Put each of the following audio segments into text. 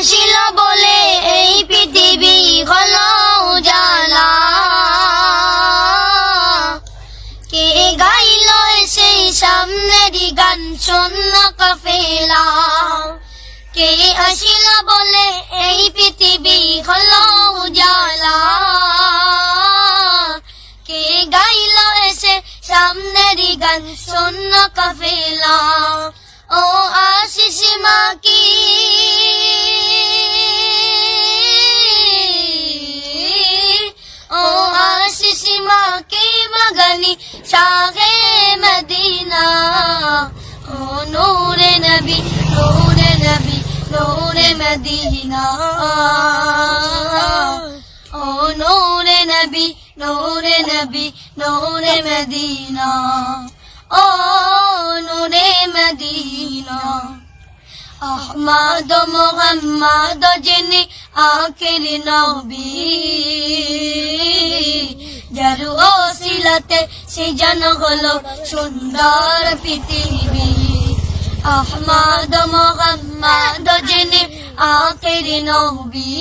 আসিল বলে এই পৃথিবী হলো উজালা, কে গাইল সেই সামনেরই গান শূন্য কাফেলা। কে আসিল বলে এই পৃথিবী হলো উজালা, কে গাইল এসে সামনেরই গান শূন্য কাফেলা। ও আশিস মা কি ও আশিস মা কি মগনি শাহে মদিনা। ও নূরে নবী নূরে নবী নূরে মদিনা। ও নূরে নবী নূরে নবী নূরে মদিনা। ও নূরে মদিনা। আহমদ মুহাম্মদ যিনি আখির নবী, যার ওসিলাতে সৃজন হলো সুন্দর পৃথিবী। আহমদ মুহাম্মদ যিনি আখির নবী,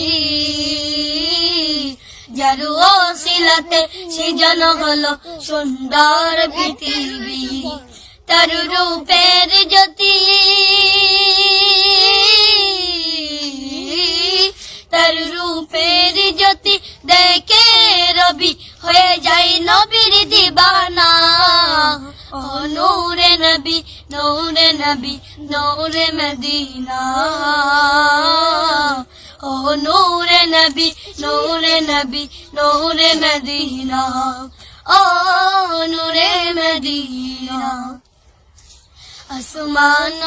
যার ওসিলাতে সৃজন হলো সুন্দর পৃথিবী। তার রূপের জ্যোতি তার রূপের জ্যোতি দেখে রবি হয়ে যায় নবীর দিবানা। ও নূরে নবী নূরে নবী নূরে মদিনা। ও নূরে নবী নূরে নবী নূরে মদিনা। ও নূরে মদিনা। আসমান